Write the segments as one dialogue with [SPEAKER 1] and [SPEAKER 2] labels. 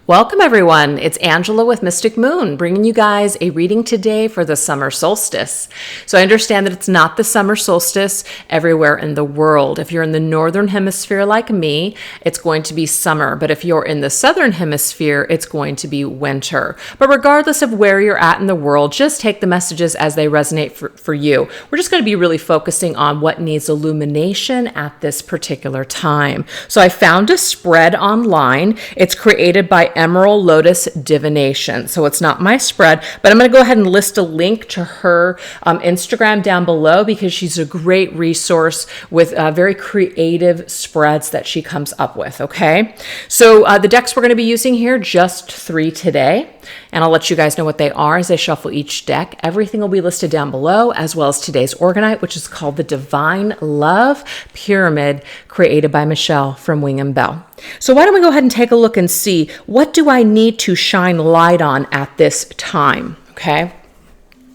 [SPEAKER 1] Welcome everyone, it's Angela with Mystic Moon, bringing you guys a reading today for the summer solstice. So I understand that it's not the summer solstice everywhere in the world. If you're in the northern hemisphere like me, it's going to be summer, but if you're in the southern hemisphere, it's going to be winter. But regardless of where you're at in the world, just take the messages as they resonate for you. We're just going to be really focusing on what needs illumination at this particular time. So I found a spread online. It's created by Emerald Lotus Divination. So it's not my spread, but I'm going to go ahead and list a link to her Instagram down below because she's a great resource with very creative spreads that she comes up with. Okay. So the decks we're going to be using here, just 3 today. And I'll let you guys know what they are as I shuffle each deck. Everything will be listed down below, as well as today's Orgonite, which is called the Divine Love Pyramid, created by Michelle from Wing and Bell. So why don't we go ahead and take a look and see, what do I need to shine light on at this time? Okay.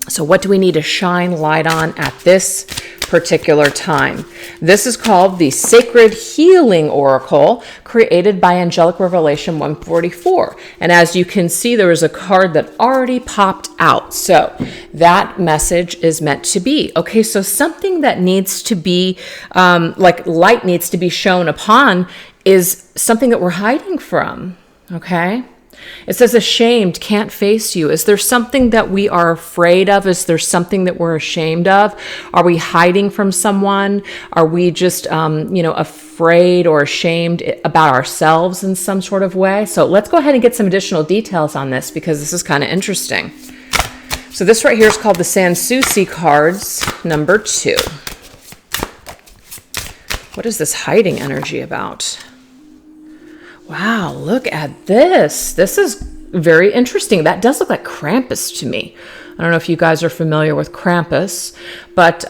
[SPEAKER 1] So what do we need to shine light on at this particular time? This is called the Sacred Healing Oracle, created by Angelic Revelation 144. And as you can see, there is a card that already popped out. So that message is meant to be. Okay, so something that needs to be, like light needs to be shown upon, is something that we're hiding from. Okay. It says ashamed, can't face you. Is there something that we are afraid of? Is there something that we're ashamed of? Are we hiding from someone? Are we just, afraid or ashamed about ourselves in some sort of way? So let's go ahead and get some additional details on this because this is kind of interesting. So this right here is called the Sanssouci cards, number 2. What is this hiding energy about? Wow, look at this. This is very interesting. That does look like Krampus to me. I don't know if you guys are familiar with Krampus, but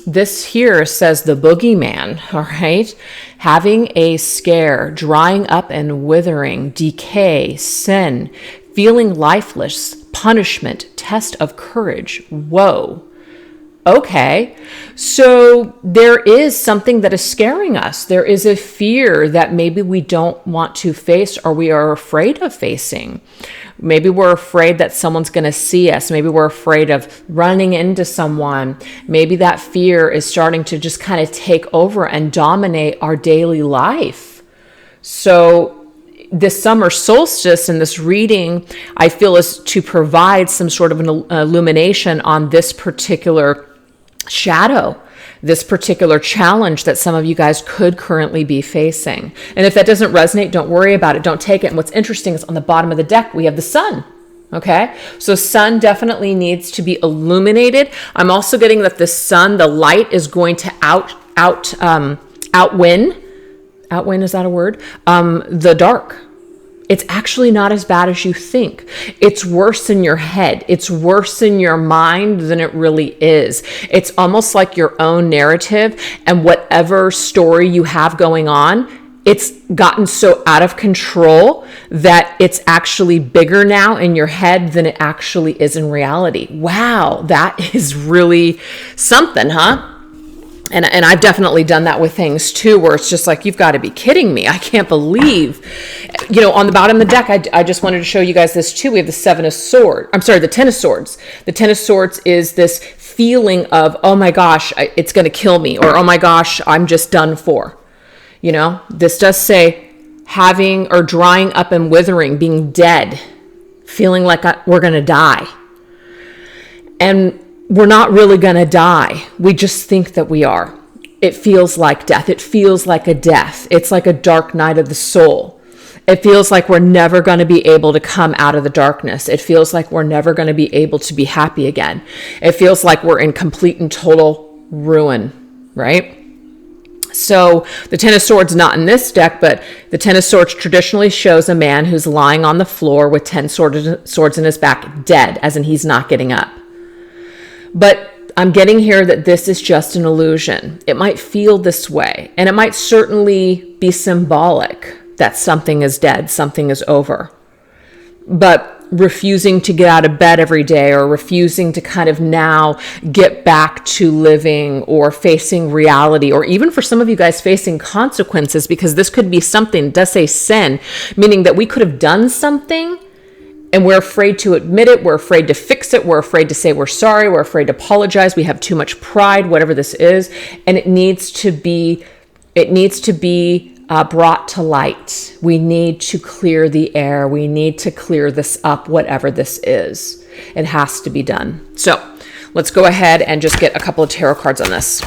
[SPEAKER 1] this here says the boogeyman, all right? Having a scare, drying up and withering, decay, sin, feeling lifeless, punishment, test of courage. Whoa. Okay, so there is something that is scaring us. There is a fear that maybe we don't want to face or we are afraid of facing. Maybe we're afraid that someone's going to see us. Maybe we're afraid of running into someone. Maybe that fear is starting to just kind of take over and dominate our daily life. So this summer solstice in this reading, I feel, is to provide some sort of an illumination on this particular shadow, this particular challenge that some of you guys could currently be facing. And if that doesn't resonate, don't worry about it. Don't take it. And what's interesting is on the bottom of the deck, we have the sun. Okay. So sun definitely needs to be illuminated. I'm also getting that the sun, the light is going to outwin, is that a word? The dark. It's actually not as bad as you think. It's worse in your head. It's worse in your mind than it really is. It's almost like your own narrative, and whatever story you have going on, it's gotten so out of control that it's actually bigger now in your head than it actually is in reality. Wow, that is really something, huh? And I've definitely done that with things too, where it's just like, you've got to be kidding me. I can't believe, on the bottom of the deck, I just wanted to show you guys this too. We have the 7 of Swords. I'm sorry, the 10 of Swords. The 10 of Swords is this feeling of, oh my gosh, it's going to kill me. Or, oh my gosh, I'm just done for. This does say having or drying up and withering, being dead, feeling like we're going to die. And we're not really going to die. We just think that we are. It feels like death. It feels like a death. It's like a dark night of the soul. It feels like we're never going to be able to come out of the darkness. It feels like we're never going to be able to be happy again. It feels like we're in complete and total ruin, right? So the 10 of Swords, not in this deck, but the 10 of Swords traditionally shows a man who's lying on the floor with 10 swords in his back, dead, as in he's not getting up. But I'm getting here that this is just an illusion. It might feel this way, and it might certainly be symbolic that something is dead, something is over. But refusing to get out of bed every day, or refusing to kind of now get back to living or facing reality, or even for some of you guys facing consequences, because this could be something, it does say sin, meaning that we could have done something and we're afraid to admit it, we're afraid to fix it, we're afraid to say we're sorry, we're afraid to apologize, we have too much pride, whatever this is, and it needs to be brought to light. We need to clear the air. We need to clear this up, whatever this is. It has to be done. So let's go ahead and just get a couple of tarot cards on this.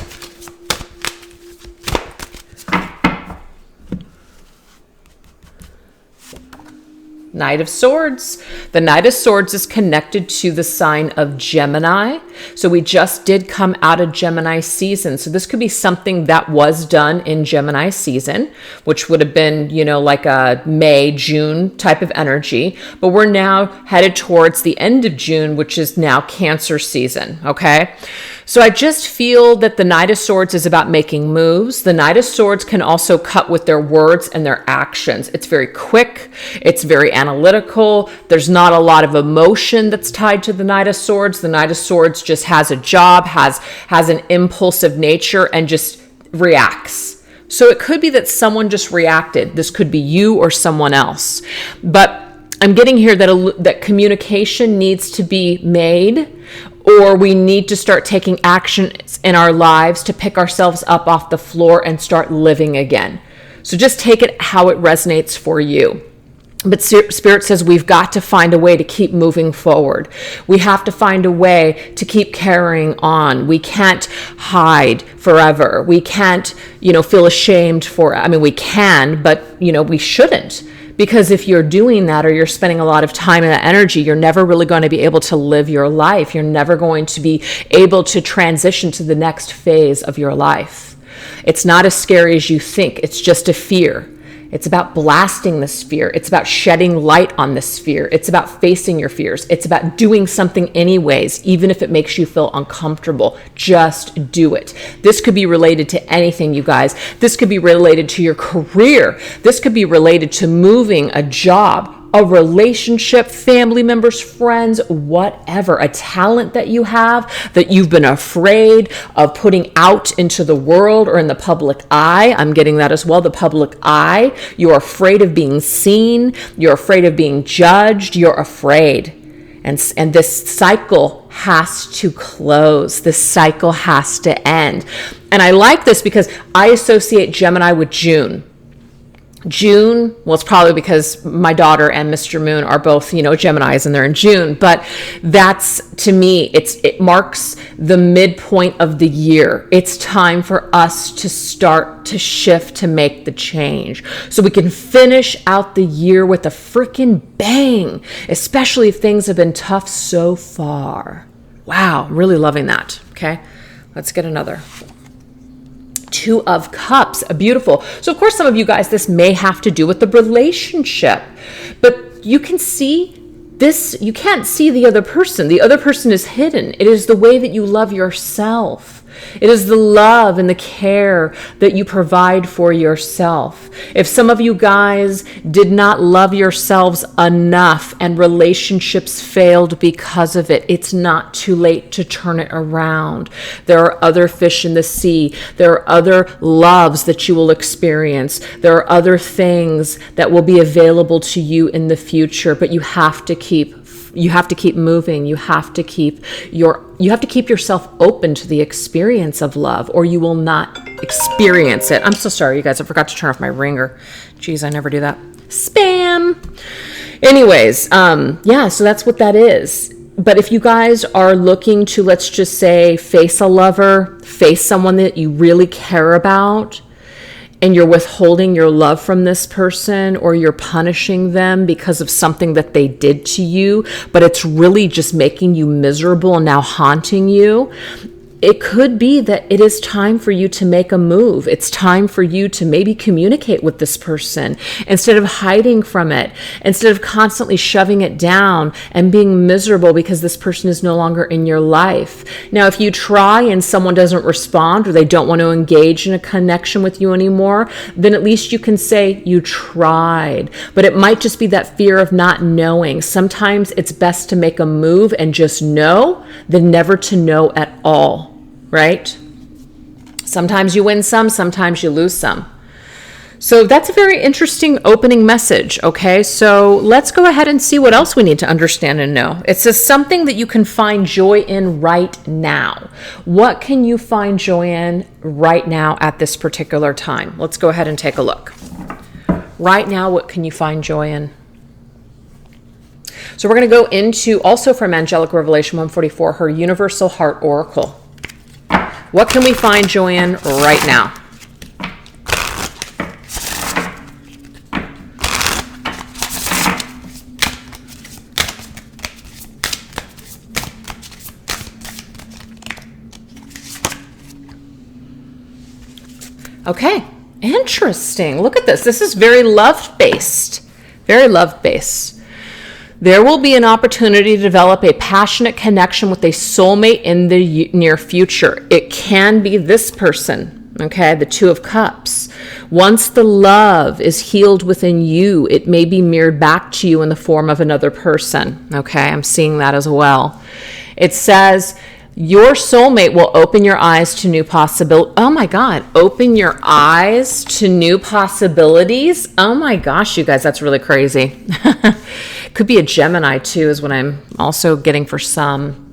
[SPEAKER 1] Knight of Swords. The Knight of Swords is connected to the sign of Gemini. So we just did come out of Gemini season. So this could be something that was done in Gemini season, which would have been, like a May, June type of energy. But we're now headed towards the end of June, which is now Cancer season. Okay. So I just feel that the Knight of Swords is about making moves. The Knight of Swords can also cut with their words and their actions. It's very quick. It's very analytical. There's not a lot of emotion that's tied to the Knight of Swords. The Knight of Swords just has a job, has an impulsive nature, and just reacts. So it could be that someone just reacted. This could be you or someone else. But I'm getting here that communication needs to be made, or we need to start taking actions in our lives to pick ourselves up off the floor and start living again. So just take it how it resonates for you. But Spirit says we've got to find a way to keep moving forward. We have to find a way to keep carrying on. We can't hide forever. We can't, feel ashamed we can, but, we shouldn't. Because if you're doing that, or you're spending a lot of time and energy, you're never really going to be able to live your life. You're never going to be able to transition to the next phase of your life. It's not as scary as you think. It's just a fear. It's about blasting this fear. It's about shedding light on this fear. It's about facing your fears. It's about doing something anyways, even if it makes you feel uncomfortable. Just do it. This could be related to anything, you guys. This could be related to your career. This could be related to moving, a job, a relationship, family members, friends, whatever, a talent that you have that you've been afraid of putting out into the world or in the public eye. I'm getting that as well, the public eye. You're afraid of being seen. You're afraid of being judged. You're afraid. And this cycle has to close. This cycle has to end. And I like this because I associate Gemini with June. June, well, it's probably because my daughter and Mr. Moon are both, Geminis, and they're in June. But that's, to me, it marks the midpoint of the year. It's time for us to start to shift, to make the change, so we can finish out the year with a freaking bang, especially if things have been tough so far. Wow, I'm really loving that. Okay, let's get another. Two of Cups, beautiful. So of course, some of you guys, this may have to do with the relationship, but you can see this, you can't see the other person. The other person is hidden. It is the way that you love yourself. It is the love and the care that you provide for yourself. If some of you guys did not love yourselves enough and relationships failed because of it, it's not too late to turn it around. There are other fish in the sea. There are other loves that you will experience. There are other things that will be available to you in the future, but you have to keep moving. You have to keep yourself open to the experience of love, or you will not experience it. I'm so sorry, you guys. I forgot to turn off my ringer. Jeez, I never do that. Spam. Anyways, so that's what that is. But if you guys are looking to, let's just say, face a lover, face someone that you really care about, and you're withholding your love from this person, or you're punishing them because of something that they did to you, but it's really just making you miserable and now haunting you, it could be that it is time for you to make a move. It's time for you to maybe communicate with this person instead of hiding from it, instead of constantly shoving it down and being miserable because this person is no longer in your life. Now, if you try and someone doesn't respond or they don't want to engage in a connection with you anymore, then at least you can say you tried. But it might just be that fear of not knowing. Sometimes it's best to make a move and just know than never to know at all. Right? Sometimes you win some, sometimes you lose some. So that's a very interesting opening message, okay? So let's go ahead and see what else we need to understand and know. It says something that you can find joy in right now. What can you find joy in right now at this particular time? Let's go ahead and take a look. Right now, what can you find joy in? So we're going to go into, also from Angelic Revelation 144, her Universal Heart Oracle. What can we find joy in right now? Okay, interesting. Look at this. This is very love-based. Very love-based. There will be an opportunity to develop a passionate connection with a soulmate in the near future. It can be this person, okay, the Two of Cups. Once the love is healed within you, it may be mirrored back to you in the form of another person, okay? I'm seeing that as well. It says your soulmate will open your eyes to new possibilities. Oh my God, open your eyes to new possibilities. Oh my gosh, you guys, that's really crazy. Could be a Gemini too, is what I'm also getting for some.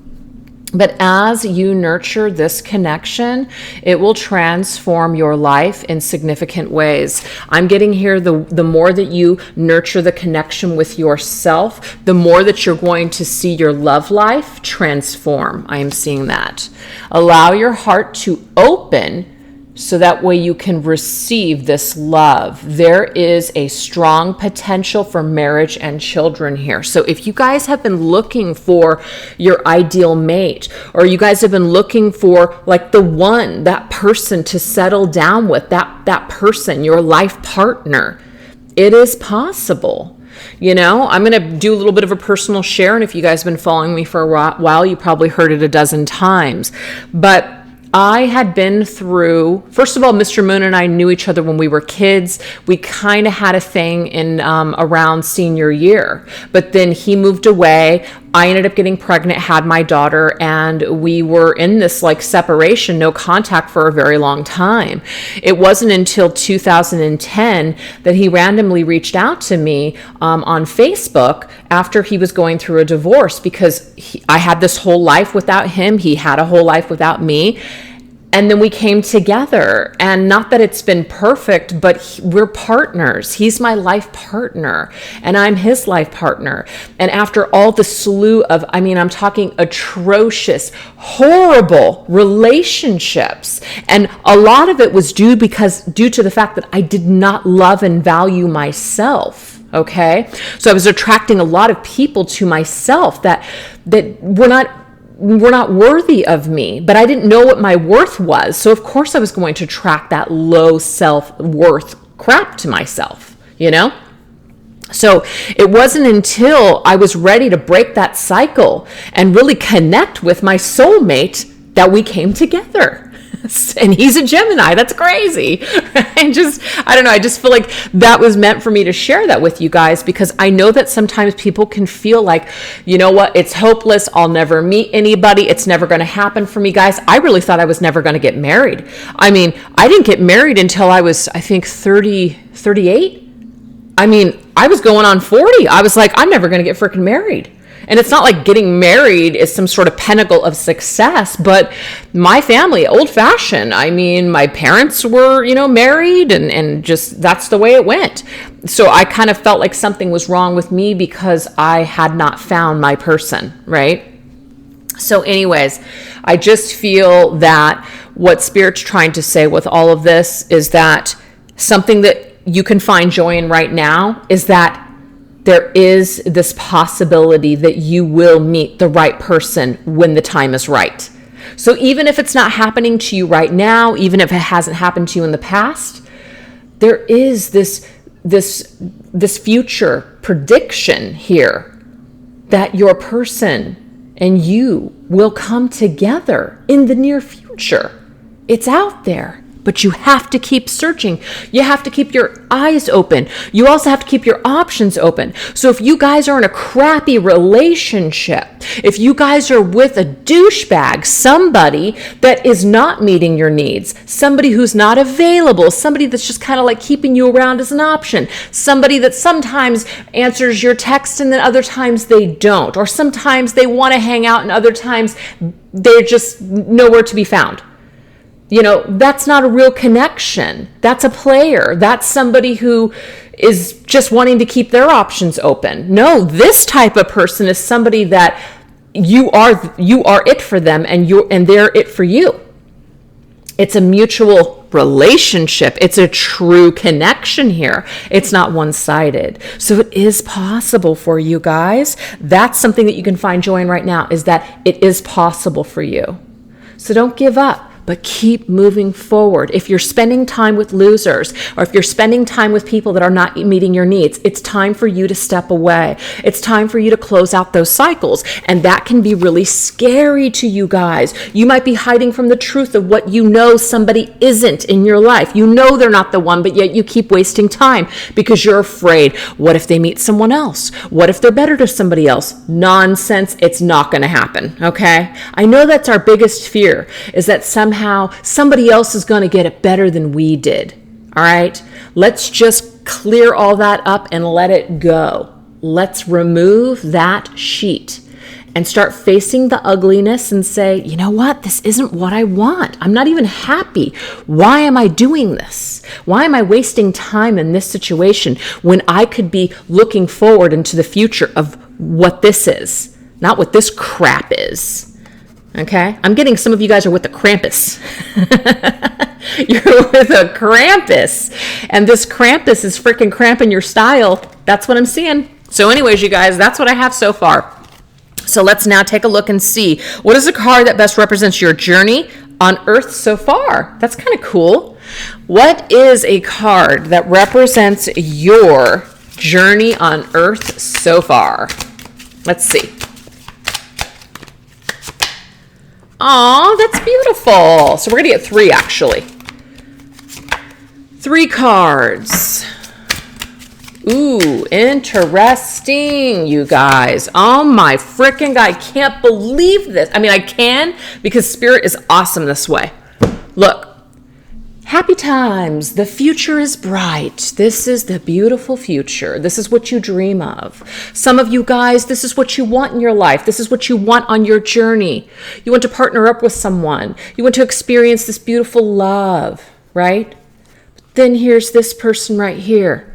[SPEAKER 1] But as you nurture this connection, it will transform your life in significant ways. I'm getting here, the more that you nurture the connection with yourself, the more that you're going to see your love life transform. I am seeing that. Allow your heart to open so that way you can receive this love. There is a strong potential for marriage and children here. So if you guys have been looking for your ideal mate, or you guys have been looking for like the one, that person to settle down with, that person, your life partner, it is possible. You know, I'm going to do a little bit of a personal share. And if you guys have been following me for a while, you probably heard it a dozen times. But I had been through, first of all, Mr. Moon and I knew each other when we were kids. We kind of had a thing in around senior year, but then he moved away. I ended up getting pregnant, had my daughter, and we were in this like separation, no contact for a very long time. It wasn't until 2010 that he randomly reached out to me on Facebook after he was going through a divorce, because I had this whole life without him. He had a whole life without me. And then we came together, and not that it's been perfect, but we're partners. He's my life partner, and I'm his life partner. And after all the slew of, I'm talking atrocious, horrible relationships, and a lot of it was due to the fact that I did not love and value myself. Okay, so I was attracting a lot of people to myself that were not worthy of me, but I didn't know what my worth was. So of course I was going to attract that low self-worth crap to myself, you know? So it wasn't until I was ready to break that cycle and really connect with my soulmate that we came together. And he's a Gemini. That's crazy. I don't know. I just feel like that was meant for me to share that with you guys, because I know that sometimes people can feel like, you know what, it's hopeless. I'll never meet anybody. It's never going to happen for me. Guys, I really thought I was never going to get married. I didn't get married until I was, I think, 38. I was going on 40. I was like, I'm never going to get freaking married. And it's not like getting married is some sort of pinnacle of success, but my family, old fashioned. My parents were, married, and just that's the way it went. So I kind of felt like something was wrong with me because I had not found my person, right? So anyways, I just feel that what Spirit's trying to say with all of this is that something that you can find joy in right now is that there is this possibility that you will meet the right person when the time is right. So even if it's not happening to you right now, even if it hasn't happened to you in the past, there is this future prediction here that your person and you will come together in the near future. It's out there, but you have to keep searching. You have to keep your eyes open. You also have to keep your options open. So if you guys are in a crappy relationship, if you guys are with a douchebag, somebody that is not meeting your needs, somebody who's not available, somebody that's just kind of like keeping you around as an option, somebody that sometimes answers your text and then other times they don't, or sometimes they want to hang out and other times they're just nowhere to be found. You know, that's not a real connection. That's a player. That's somebody who is just wanting to keep their options open. No, this type of person is somebody that you are it for them and they're it for you. It's a mutual relationship. It's a true connection here. It's not one-sided. So it is possible for you guys. That's something that you can find joy in right now, is that it is possible for you. So don't give up, but keep moving forward. If you're spending time with losers, or if you're spending time with people that are not meeting your needs, it's time for you to step away. It's time for you to close out those cycles. And that can be really scary to you guys. You might be hiding from the truth of what you know somebody isn't in your life. You know they're not the one, but yet you keep wasting time because you're afraid. What if they meet someone else? What if they're better to somebody else? Nonsense. It's not going to happen. Okay? I know that's our biggest fear, is that somehow somebody else is going to get it better than we did. All right? Let's just clear all that up and let it go. Let's remove that sheet and start facing the ugliness and say, you know what? This isn't what I want. I'm not even happy. Why am I doing this? Why am I wasting time in this situation when I could be looking forward into the future of what this is, not what this crap is? Okay, I'm getting some of you guys are with the Krampus. You're with a Krampus. And this Krampus is freaking cramping your style. That's what I'm seeing. So anyways, you guys, that's what I have so far. So let's now take a look and see, what is the card that best represents your journey on Earth so far? That's kind of cool. What is a card that represents your journey on Earth so far? Let's see. Oh, that's beautiful. So we're going to get 3, actually. 3 cards. Ooh, interesting, you guys. Oh my freaking God. I can't believe this. I mean, I can, because Spirit is awesome this way. Look. Happy times. The future is bright. This is the beautiful future. This is what you dream of. Some of you guys, this is what you want in your life. This is what you want on your journey. You want to partner up with someone. You want to experience this beautiful love, right? Then here's this person right here.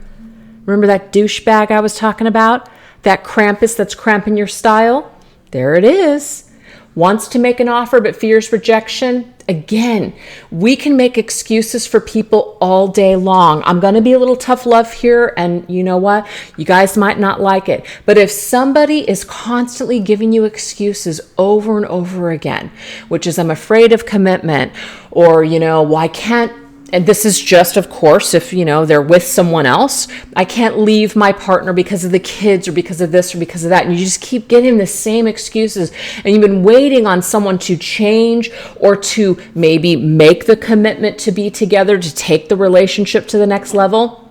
[SPEAKER 1] Remember that douchebag I was talking about? That Krampus that's cramping your style? There it is. Wants to make an offer but fears rejection. Again, we can make excuses for people all day long. I'm going to be a little tough love here, and you know what? You guys might not like it. But if somebody is constantly giving you excuses over and over again, which is I'm afraid of commitment, or, you know, well, I can't, and this is just, of course, if, you know, they're with someone else, I can't leave my partner because of the kids or because of this or because of that. And you just keep getting the same excuses. And you've been waiting on someone to change or to maybe make the commitment to be together, to take the relationship to the next level.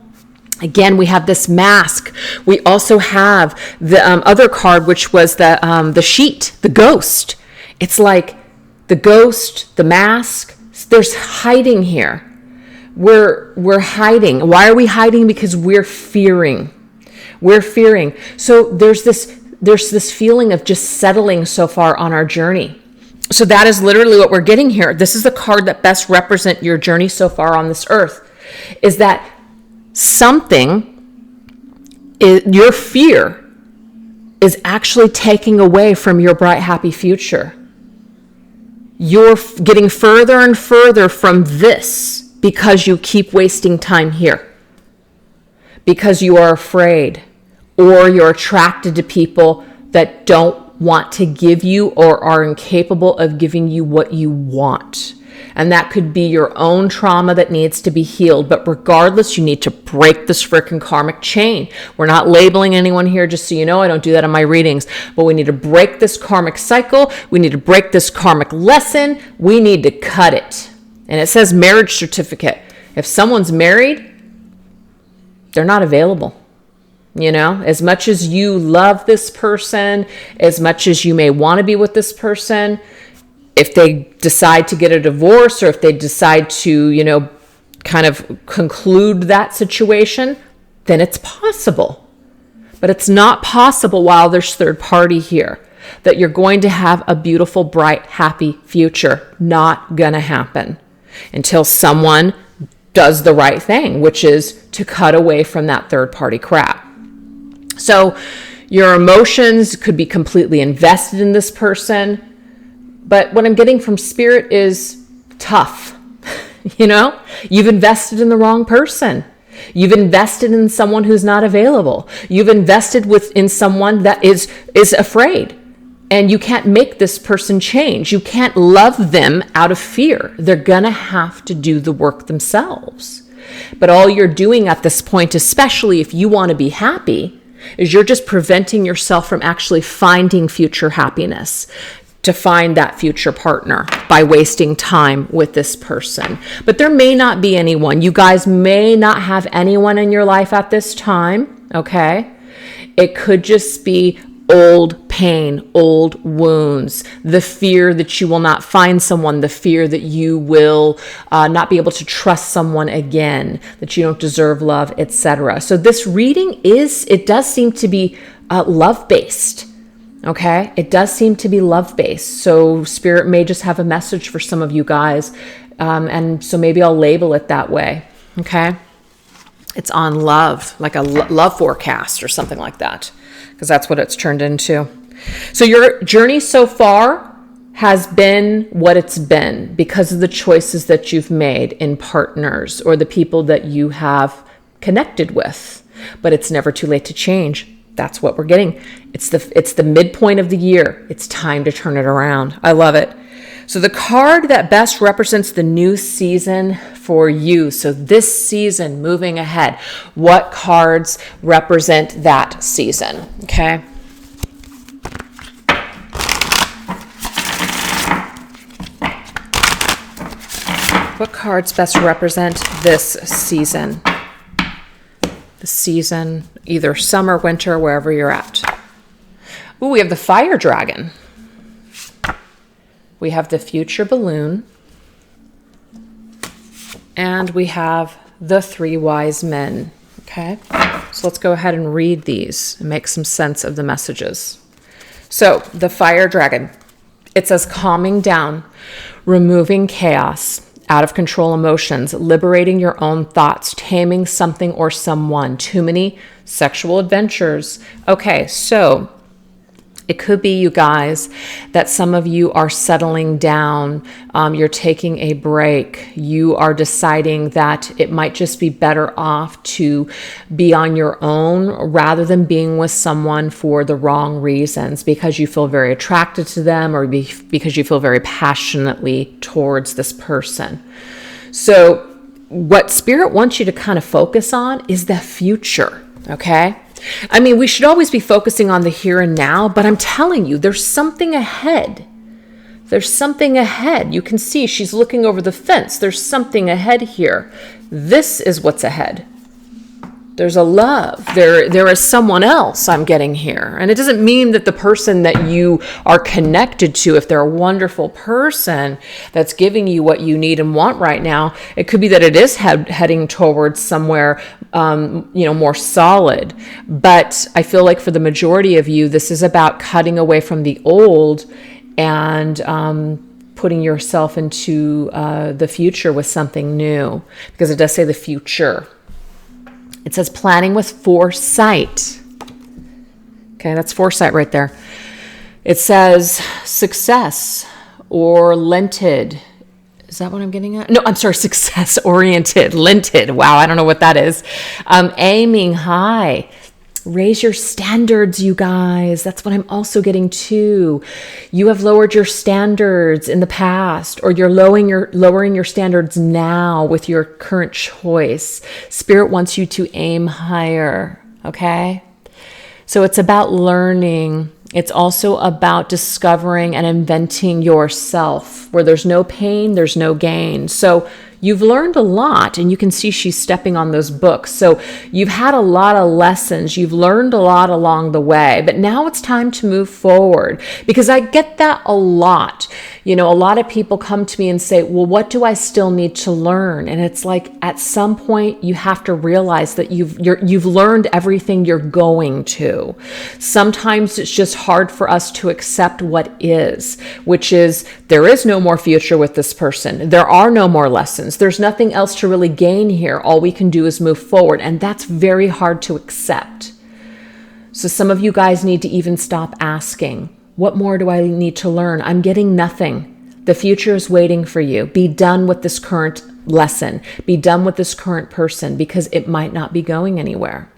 [SPEAKER 1] Again, we have this mask. We also have the other card, which was the sheet, the ghost. It's like the ghost, the mask. There's hiding here. We're hiding. Why are we hiding? Because we're fearing. We're fearing. So there's this feeling of just settling so far on our journey. So that is literally what we're getting here. This is the card that best represents your journey so far on this earth, is that your fear is actually taking away from your bright, happy future. You're getting further and further from this because you keep wasting time here, because you are afraid, or you're attracted to people that don't want to give you or are incapable of giving you what you want. And that could be your own trauma that needs to be healed. But regardless, you need to break this freaking karmic chain. We're not labeling anyone here, just so you know. I don't do that in my readings. But we need to break this karmic cycle. We need to break this karmic lesson. We need to cut it. And it says marriage certificate. If someone's married, they're not available. You know, as much as you love this person, as much as you may want to be with this person, if they decide to get a divorce or if they decide to, you know, kind of conclude that situation, then it's possible. But it's not possible while there's third party here, that you're going to have a beautiful, bright, happy future. Not gonna happen until someone does the right thing, which is to cut away from that third party crap. So your emotions could be completely invested in this person. But what I'm getting from spirit is tough. You know, you've invested in the wrong person. You've invested in someone who's not available. You've invested in someone that is afraid. And you can't make this person change. You can't love them out of fear. They're going to have to do the work themselves. But all you're doing at this point, especially if you want to be happy, is you're just preventing yourself from actually finding future happiness, to find that future partner by wasting time with this person. But there may not be anyone. You guys may not have anyone in your life at this time, okay? It could just be old pain, old wounds, the fear that you will not find someone, the fear that you will not be able to trust someone again, that you don't deserve love, etc. So this reading it does seem to be love-based. Okay, it does seem to be love-based. So spirit may just have a message for some of you guys. And so maybe I'll label it that way. Okay, it's on love, like a love forecast or something like that, because that's what it's turned into. So your journey so far has been what it's been because of the choices that you've made in partners or the people that you have connected with. But it's never too late to change. That's what we're getting. It's the midpoint of the year. It's time to turn it around. I love it. So the card that best represents the new season for you. So this season, moving ahead, what cards represent that season? Okay. What cards best represent this season? The season, either summer, winter, wherever you're at. Ooh, we have the fire dragon. We have the future balloon. And we have the three wise men. Okay, so let's go ahead and read these and make some sense of the messages. So the fire dragon, it says calming down, removing chaos, out of control emotions, liberating your own thoughts, taming something or someone, too many sexual adventures. Okay, so it could be, you guys, that some of you are settling down. You're taking a break. You are deciding that it might just be better off to be on your own rather than being with someone for the wrong reasons, because you feel very attracted to them or because you feel very passionately towards this person. So what Spirit wants you to kind of focus on is the future, okay? I mean, we should always be focusing on the here and now, but I'm telling you, there's something ahead. There's something ahead. You can see she's looking over the fence. There's something ahead here. This is what's ahead. There's a love. There is someone else I'm getting here. And it doesn't mean that the person that you are connected to, if they're a wonderful person that's giving you what you need and want right now, it could be that it is heading towards somewhere, more solid. But I feel like for the majority of you, this is about cutting away from the old and putting yourself into the future with something new, because it does say the future. It says planning with foresight. Okay, that's foresight right there. It says success or lented. Is that what I'm getting at? No, I'm sorry, success oriented, lented. Wow, I don't know what that is. Aiming high. Raise your standards, you guys. That's what I'm also getting to. You have lowered your standards in the past, or you're lowering your standards now with your current choice. Spirit wants you to aim higher, okay? So it's about learning. It's also about discovering and inventing yourself. Where there's no pain, there's no gain. So you've learned a lot, and you can see she's stepping on those books. So you've had a lot of lessons. You've learned a lot along the way, but now it's time to move forward, because I get that a lot. You know, a lot of people come to me and say, well, what do I still need to learn? And it's like, at some point you have to realize that you've learned everything you're going to. Sometimes it's just hard for us to accept what is, which is there is no more future with this person. There are no more lessons. There's nothing else to really gain here. All we can do is move forward. And that's very hard to accept. So some of you guys need to even stop asking, what more do I need to learn? I'm getting nothing. The future is waiting for you. Be done with this current lesson. Be done with this current person, because it might not be going anywhere.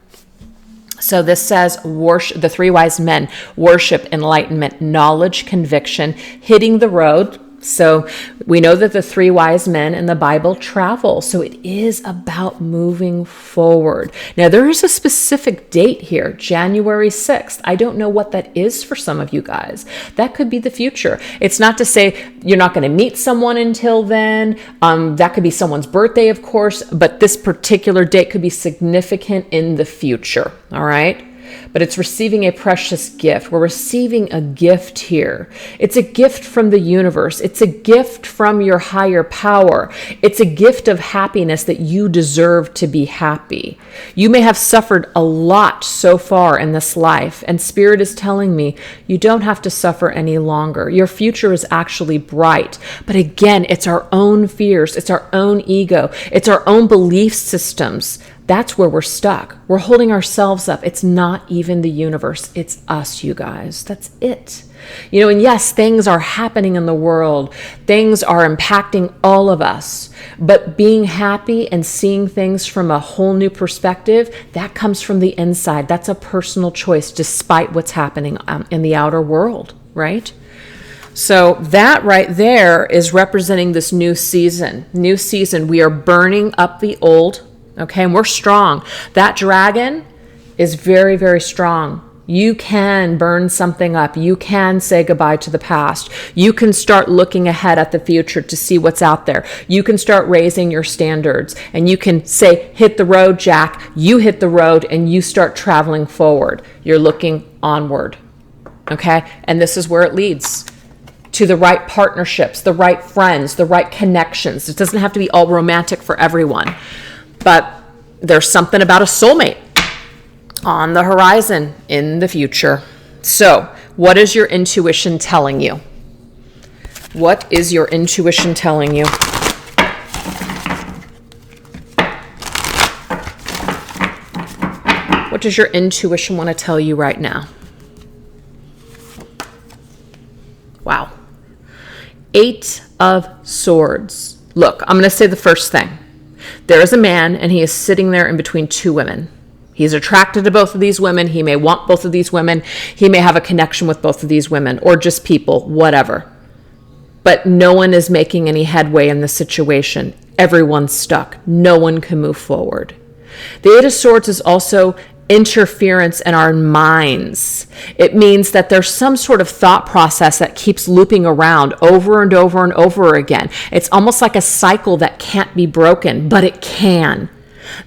[SPEAKER 1] So this says, worship, the three wise men, worship, enlightenment, knowledge, conviction, hitting the road. So we know that the three wise men in the Bible travel. So it is about moving forward. Now, there is a specific date here, January 6th. I don't know what that is for some of you guys. That could be the future. It's not to say you're not going to meet someone until then. That could be someone's birthday, of course, but this particular date could be significant in the future. All right. But it's receiving a precious gift. We're receiving a gift here. It's a gift from the universe. It's a gift from your higher power. It's a gift of happiness that you deserve to be happy. You may have suffered a lot so far in this life, and Spirit is telling me you don't have to suffer any longer. Your future is actually bright. But again, it's our own fears. It's our own ego. It's our own belief systems. That's where we're stuck. We're holding ourselves up. It's not even the universe. It's us, you guys. That's it. You know, and yes, things are happening in the world. Things are impacting all of us. But being happy and seeing things from a whole new perspective, that comes from the inside. That's a personal choice, despite what's happening in the outer world, right? So that right there is representing this new season. New season. We are burning up the old. Okay, and we're strong. That dragon is very, very strong. You can burn something up. You can say goodbye to the past. You can start looking ahead at the future to see what's out there. You can start raising your standards, and you can say, hit the road, Jack. You hit the road and you start traveling forward. You're looking onward. Okay, and this is where it leads to the right partnerships, the right friends, the right connections. It doesn't have to be all romantic for everyone. But there's something about a soulmate on the horizon in the future. So, what is your intuition telling you? What is your intuition telling you? What does your intuition want to tell you right now? Wow. 8 of Swords. Look, I'm going to say the first thing. There is a man, and he is sitting there in between 2 women. He's attracted to both of these women. He may want both of these women. He may have a connection with both of these women, or just people, whatever. But no one is making any headway in this situation. Everyone's stuck. No one can move forward. The 8 of Swords is also interference in our minds. It means that there's some sort of thought process that keeps looping around over and over and over again. It's almost like a cycle that can't be broken, but it can.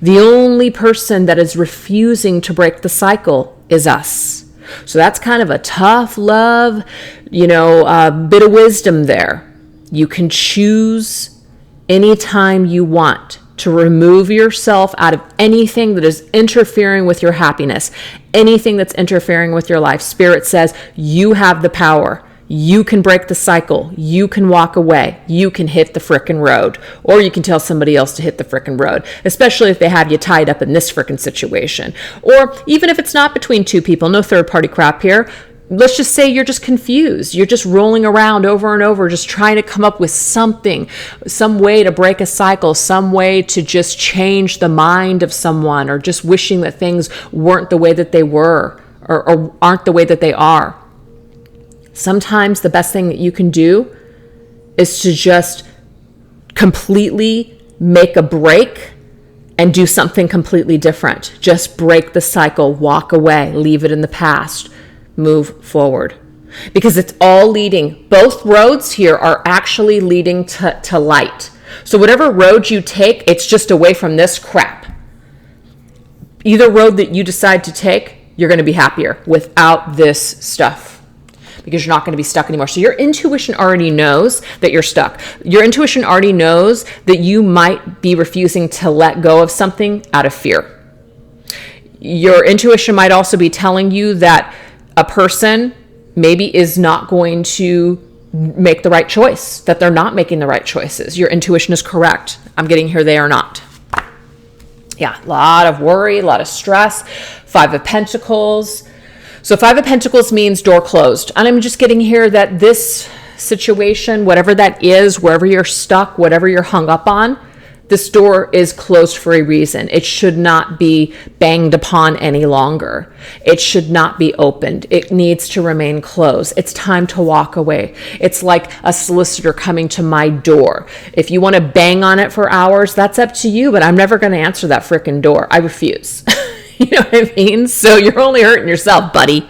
[SPEAKER 1] The only person that is refusing to break the cycle is us. So that's kind of a tough love, bit of wisdom there. You can choose anytime you want to remove yourself out of anything that is interfering with your happiness, anything that's interfering with your life. Spirit says you have the power. You can break the cycle. You can walk away. You can hit the frickin' road. Or you can tell somebody else to hit the frickin' road, especially if they have you tied up in this frickin' situation. Or even if it's not between 2 people, no third party crap here. let's just say you're just confused. You're just rolling around over and over, just trying to come up with something, some way to break a cycle, some way to just change the mind of someone, or just wishing that things weren't the way that they were, or aren't the way that they are. Sometimes the best thing that you can do is to just completely make a break and do something completely different. Just break the cycle, walk away, leave it in the past. Move forward, because it's all leading. Both roads here are actually leading to light. So whatever road you take, it's just away from this crap. Either road that you decide to take, you're going to be happier without this stuff, because you're not going to be stuck anymore. So your intuition already knows that you're stuck. Your intuition already knows that you might be refusing to let go of something out of fear. Your intuition might also be telling you that a person maybe is not going to make the right choice, that they're not making the right choices. Your intuition is correct. I'm getting here, they are not. Yeah, a lot of worry, a lot of stress. 5 of Pentacles. So 5 of Pentacles means door closed. And I'm just getting here that this situation, whatever that is, wherever you're stuck, whatever you're hung up on, this door is closed for a reason. It should not be banged upon any longer. It should not be opened. It needs to remain closed. It's time to walk away. It's like a solicitor coming to my door. If you want to bang on it for hours, that's up to you, but I'm never going to answer that frickin' door. I refuse. You know what I mean? So you're only hurting yourself, buddy.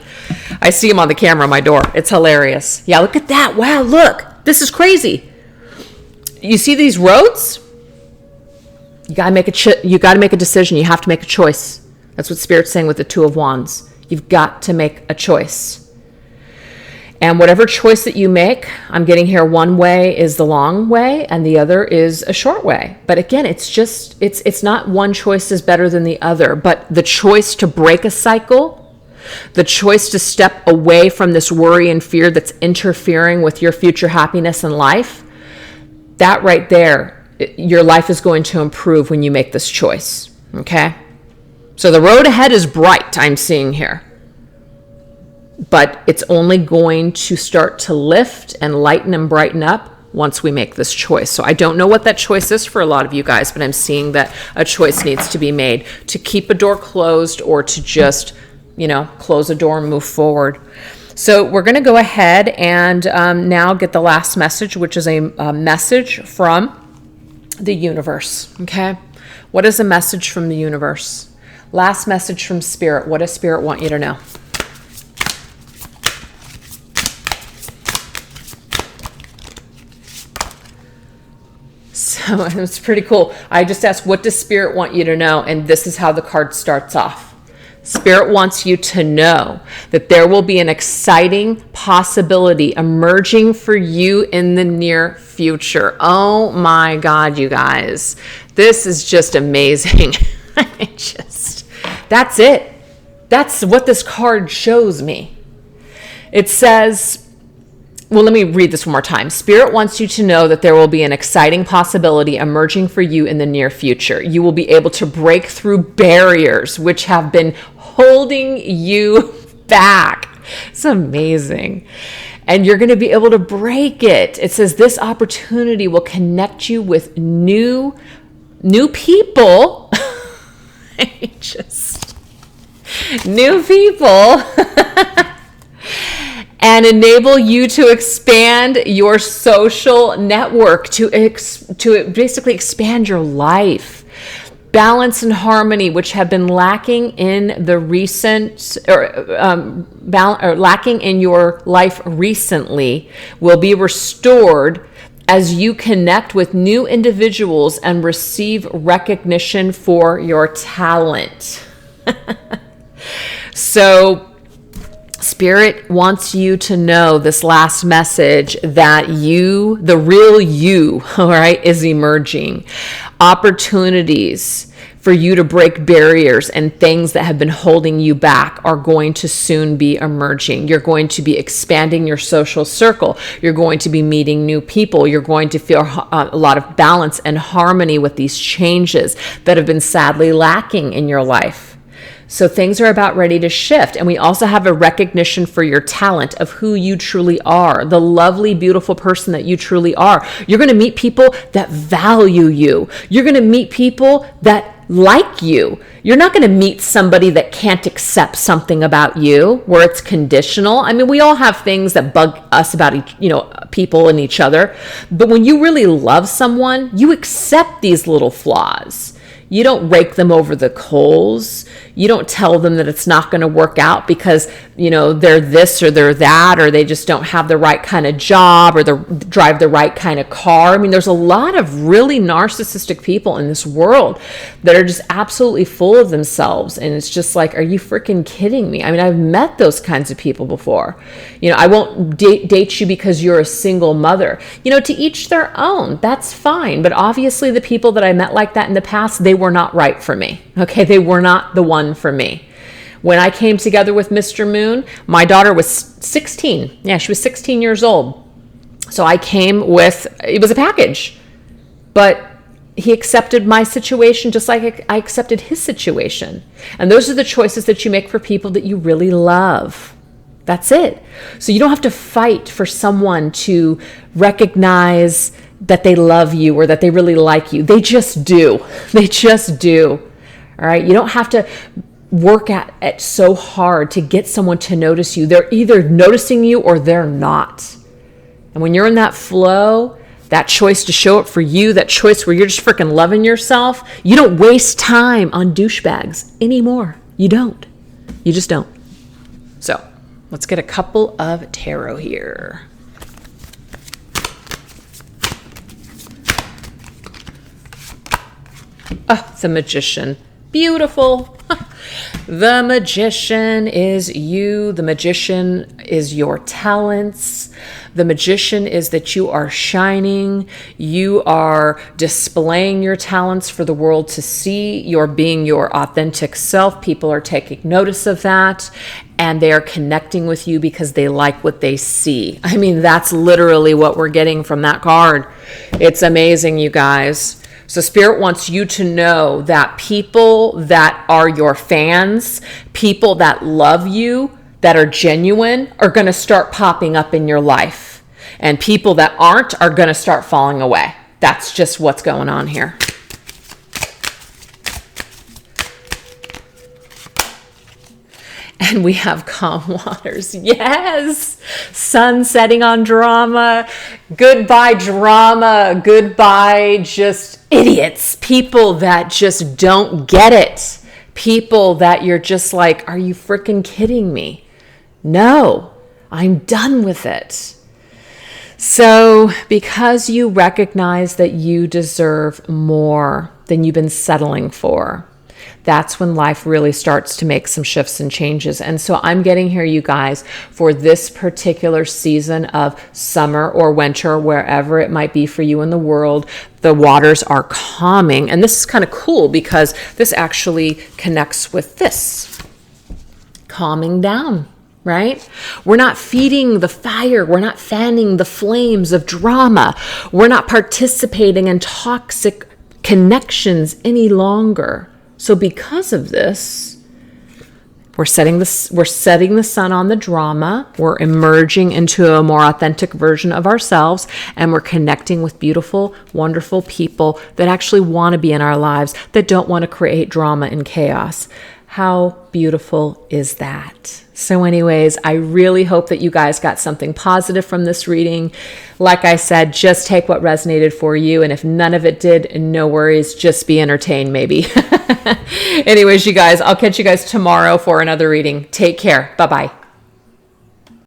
[SPEAKER 1] I see him on the camera on my door. It's hilarious. Yeah, look at that. Wow, look. This is crazy. You see these roads? You got to make a decision. You have to make a choice. That's what Spirit's saying with the 2 of Wands. You've got to make a choice. And whatever choice that you make, I'm getting here, one way is the long way and the other is a short way. But again, it's not one choice is better than the other, but the choice to break a cycle, the choice to step away from this worry and fear that's interfering with your future happiness and life, that right there, your life is going to improve when you make this choice, okay? So the road ahead is bright, I'm seeing here. But it's only going to start to lift and lighten and brighten up once we make this choice. So I don't know what that choice is for a lot of you guys, but I'm seeing that a choice needs to be made to keep a door closed or to just, close a door and move forward. So we're going to go ahead and now get the last message, which is a message from the universe. Okay. What is a message from the universe? Last message from Spirit. What does Spirit want you to know? So it's pretty cool. I just asked, what does Spirit want you to know? And this is how the card starts off. Spirit wants you to know that there will be an exciting possibility emerging for you in the near future. Oh my God, you guys. This is just amazing. That's it. That's what this card shows me. It says, well, let me read this one more time. Spirit wants you to know that there will be an exciting possibility emerging for you in the near future. You will be able to break through barriers which have been holding you back. It's amazing. And you're going to be able to break it. It says this opportunity will connect you with new people. New people. And enable you to expand your social network, to basically expand your life. Balance and harmony, which have been lacking in the recent, or lacking in your life recently, will be restored as you connect with new individuals and receive recognition for your talent. So, Spirit wants you to know this last message that you, the real you, all right, is emerging. Opportunities for you to break barriers and things that have been holding you back are going to soon be emerging. You're going to be expanding your social circle. You're going to be meeting new people. You're going to feel a lot of balance and harmony with these changes that have been sadly lacking in your life. So things are about ready to shift. And we also have a recognition for your talent of who you truly are, the lovely, beautiful person that you truly are. You're going to meet people that value you. You're going to meet people that like you. You're not going to meet somebody that can't accept something about you, where it's conditional. I mean, we all have things that bug us about people and each other. But when you really love someone, you accept these little flaws. You don't rake them over the coals. You don't tell them that it's not going to work out because, they're this or they're that, or they just don't have the right kind of job, or they drive the right kind of car. I mean, there's a lot of really narcissistic people in this world that are just absolutely full of themselves. And it's just like, are you freaking kidding me? I mean, I've met those kinds of people before. I won't date you because you're a single mother. To each their own. That's fine. But obviously the people that I met like that in the past, they were not right for me. Okay, they were not the one for me. When I came together with Mr. Moon, my daughter was 16. Yeah, she was 16 years old. So I came with, it was a package. But he accepted my situation just like I accepted his situation. And those are the choices that you make for people that you really love. That's it. So you don't have to fight for someone to recognize that they love you or that they really like you. They just do. They just do. All right. You don't have to work at it so hard to get someone to notice you. They're either noticing you or they're not. And when you're in that flow, that choice to show up for you, that choice where you're just freaking loving yourself, you don't waste time on douchebags anymore. You don't. You just don't. So let's get a couple of tarot here. Oh, the Magician. Beautiful. The Magician is you. The Magician is your talents. The Magician is that you are shining. You are displaying your talents for the world to see. You're being your authentic self. People are taking notice of that. And they are connecting with you because they like what they see. I mean, that's literally what we're getting from that card. It's amazing, you guys. So Spirit wants you to know that people that are your fans, people that love you, that are genuine, are going to start popping up in your life. And people that aren't are going to start falling away. That's just what's going on here. And we have calm waters. Yes. Sun setting on drama. Goodbye drama. Goodbye just idiots. People that just don't get it. People that you're just like, are you freaking kidding me? No, I'm done with it. So because you recognize that you deserve more than you've been settling for, that's when life really starts to make some shifts and changes. And so I'm getting here, you guys, for this particular season of summer or winter, wherever it might be for you in the world, the waters are calming. And this is kind of cool because this actually connects with this. Calming down, right? We're not feeding the fire. We're not fanning the flames of drama. We're not participating in toxic connections any longer. So because of this, we're setting the sun on the drama. We're emerging into a more authentic version of ourselves, and we're connecting with beautiful, wonderful people that actually want to be in our lives, that don't want to create drama and chaos. How beautiful is that? So anyways, I really hope that you guys got something positive from this reading. Like I said, just take what resonated for you. And if none of it did, no worries, just be entertained maybe. Anyways, you guys, I'll catch you guys tomorrow for another reading. Take care. Bye-bye.